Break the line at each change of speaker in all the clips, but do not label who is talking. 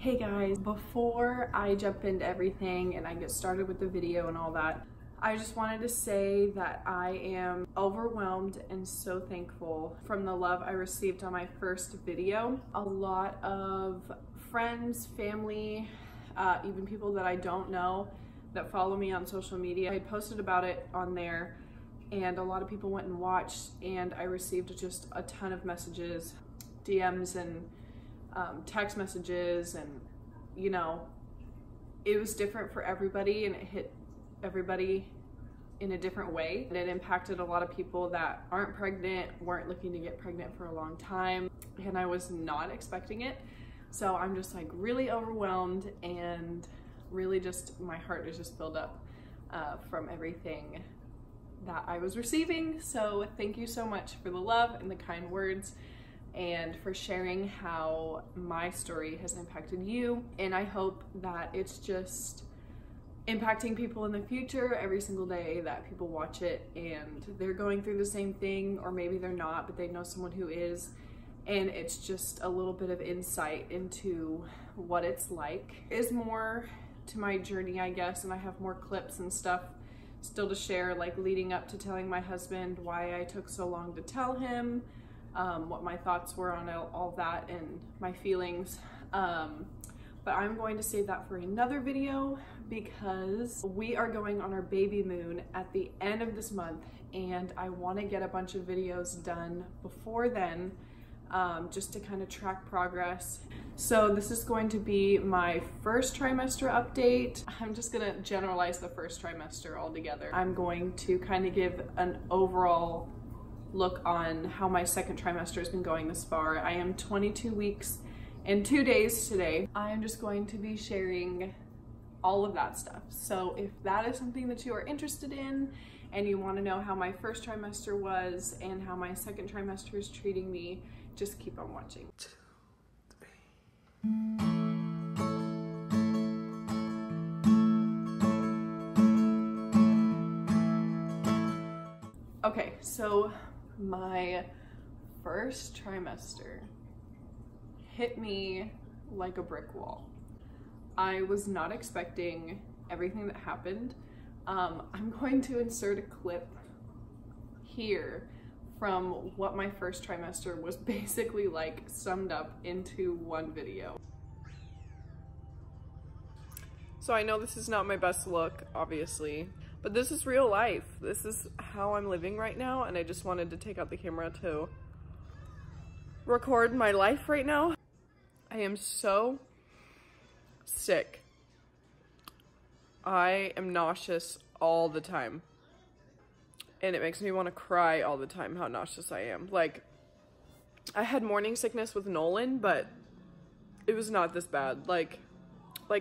Hey guys, before I jump into everything and I get started with the video and all that, I just wanted to say that I am overwhelmed and so thankful from the love I received on my first video. A lot of friends, family, even people that I don't know that follow me on social media, I posted about it on there and a lot of people went and watched, and I received just a ton of messages, DMs and text messages, and you know, it was different for everybody and it hit everybody in a different way. And it impacted a lot of people that aren't pregnant, weren't looking to get pregnant for a long time, and I was not expecting it. So I'm just like really overwhelmed, and really just my heart is just filled up from everything that I was receiving. So thank you so much for the love and the kind words, and for sharing how my story has impacted you. And I hope that it's just impacting people in the future every single day, that people watch it and they're going through the same thing, or maybe they're not, but they know someone who is. And it's just a little bit of insight into what it's like. Is more to my journey, I guess, and I have more clips and stuff still to share, like leading up to telling my husband why I took so long to tell him, what my thoughts were on all that and my feelings. But I'm going to save that for another video because we are going on our baby moon at the end of this month, and I want to get a bunch of videos done before then, just to kind of track progress. So this is going to be my first trimester update. I'm just gonna generalize the first trimester altogether. I'm going to kind of give an overall look on how my second trimester has been going this far. I am 22 weeks and 2 days today. I am just going to be sharing all of that stuff. So if that is something that you are interested in and you want to know how my first trimester was and how my second trimester is treating me, just keep on watching. 2, 3. Okay, so my first trimester hit me like a brick wall. I was not expecting everything that happened. I'm going to insert a clip here from what my first trimester was basically like, summed up into one video. So I know this is not my best look, obviously, but this is real life. This is how I'm living right now, and I just wanted to take out the camera to record my life right now. I am so sick. I am nauseous all the time. And it makes me want to cry all the time how nauseous I am. Like, I had morning sickness with Nolan, but it was not this bad. Like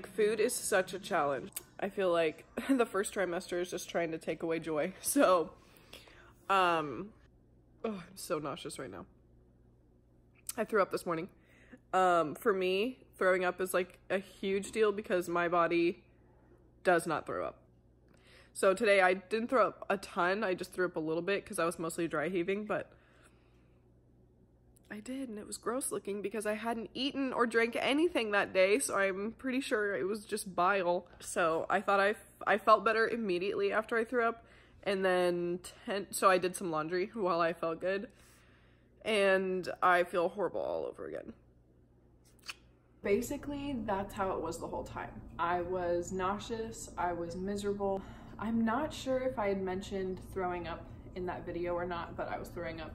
food is such a challenge. I feel like the first trimester is just trying to take away joy. So, oh, I'm so nauseous right now. I threw up this morning. For me, throwing up is like a huge deal because my body does not throw up. So today I didn't throw up a ton, I just threw up a little bit because I was mostly dry heaving, but I did, and it was gross looking because I hadn't eaten or drank anything that day, so I'm pretty sure it was just bile. So I thought I felt better immediately after I threw up, and then so I did some laundry while I felt good, and I feel horrible all over again. Basically, that's how it was the whole time. I was nauseous, I was miserable. I'm not sure if I had mentioned throwing up in that video or not, but I was throwing up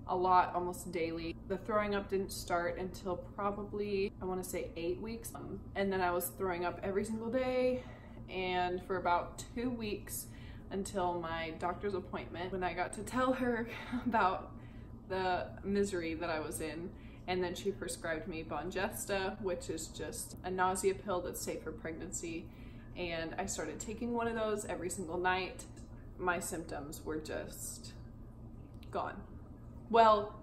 a lot, almost daily. The throwing up didn't start until probably, I want to say 8 weeks. And then I was throwing up every single day, and for about 2 weeks until my doctor's appointment, when I got to tell her about the misery that I was in. And then she prescribed me Bumpshot, which is just a nausea pill that's safe for pregnancy. And I started taking one of those every single night. My symptoms were just gone. Well,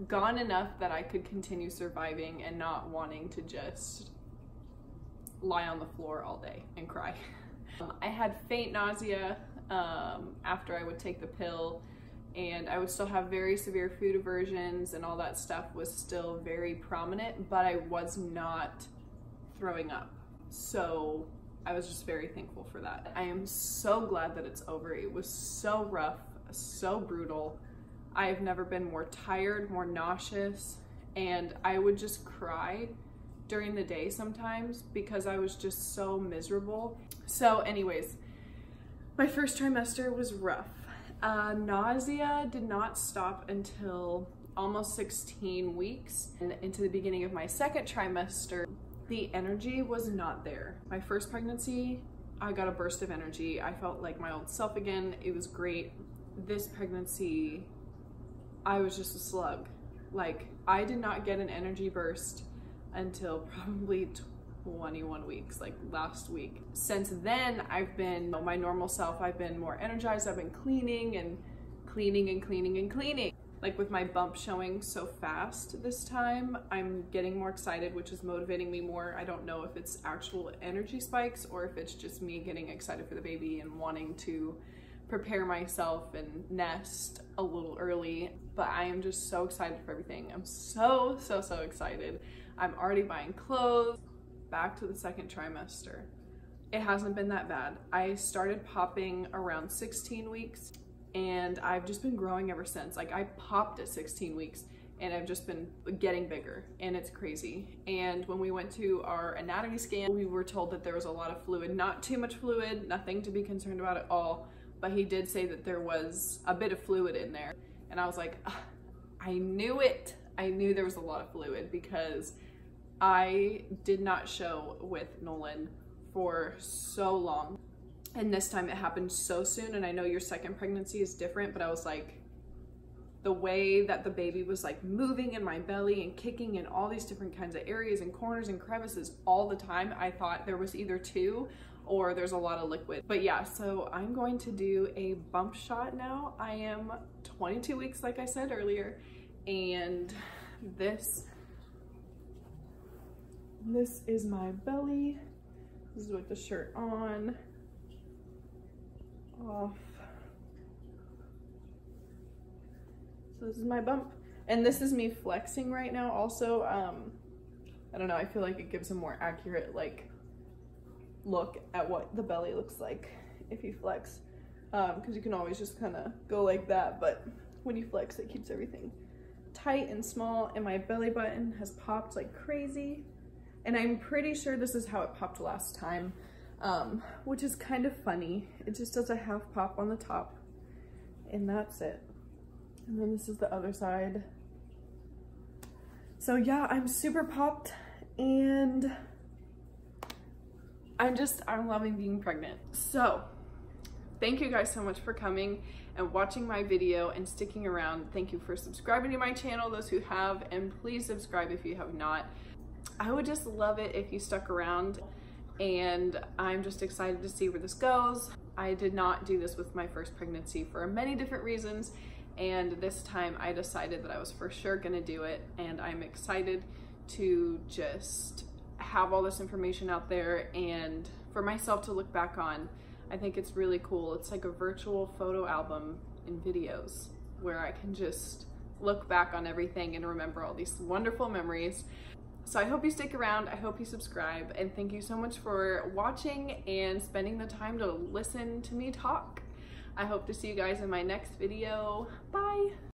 gone enough that I could continue surviving and not wanting to just lie on the floor all day and cry. I had faint nausea after I would take the pill, and I would still have very severe food aversions, and all that stuff was still very prominent, but I was not throwing up. So I was just very thankful for that. I am so glad that it's over. It was so rough, so brutal. I've never been more tired, more nauseous, and I would just cry during the day sometimes because I was just so miserable. So anyways, my first trimester was rough. Nausea did not stop until almost 16 weeks, and into the beginning of my second trimester, the energy was not there. My first pregnancy, I got a burst of energy. I felt like my old self again. It was great. This pregnancy, I was just a slug. Like, I did not get an energy burst until probably 21 weeks, like last week. Since then, I've been my normal self. I've been more energized. I've been cleaning and cleaning and cleaning and cleaning. Like with my bump showing so fast this time, I'm getting more excited, which is motivating me more. I don't know if it's actual energy spikes or if it's just me getting excited for the baby and wanting to prepare myself and nest a little early, but I am just so excited for everything. I'm so excited. I'm already buying clothes. Back to the second trimester. It hasn't been that bad. I started popping around 16 weeks and I've just been growing ever since. Like, I popped at 16 weeks and I've just been getting bigger, and it's crazy. And when we went to our anatomy scan, we were told that there was a lot of fluid, not too much fluid, nothing to be concerned about at all, but he did say that there was a bit of fluid in there. And I was like, I knew it. I knew there was a lot of fluid because I did not show with Nolan for so long. And this time it happened so soon, and I know your second pregnancy is different, but I was like, the way that the baby was like moving in my belly and kicking in all these different kinds of areas and corners and crevices all the time, I thought there was either two or there's a lot of liquid. But yeah, so I'm going to do a bump shot now. I am 22 weeks, like I said earlier, and this is my belly. This is with the shirt on, off. So this is my bump. And this is me flexing right now also. I don't know, I feel like it gives a more accurate like look at what the belly looks like if you flex. Because you can always just kind of go like that, but when you flex it keeps everything tight and small, and my belly button has popped like crazy. And I'm pretty sure this is how it popped last time, which is kind of funny. It just does a half pop on the top, and that's it. And then this is the other side. So yeah, I'm super popped, and I'm loving being pregnant. So thank you guys so much for coming and watching my video and sticking around. Thank you for subscribing to my channel, those who have, and please subscribe if you have not. I would just love it if you stuck around, and I'm just excited to see where this goes. I did not do this with my first pregnancy for many different reasons, and this time I decided that I was for sure gonna do it, and I'm excited to just have all this information out there and for myself to look back on. I think it's really cool. It's like a virtual photo album in videos where I can just look back on everything and remember all these wonderful memories. So I hope you stick around, I hope you subscribe, and thank you so much for watching and spending the time to listen to me talk. I hope to see you guys in my next video. Bye!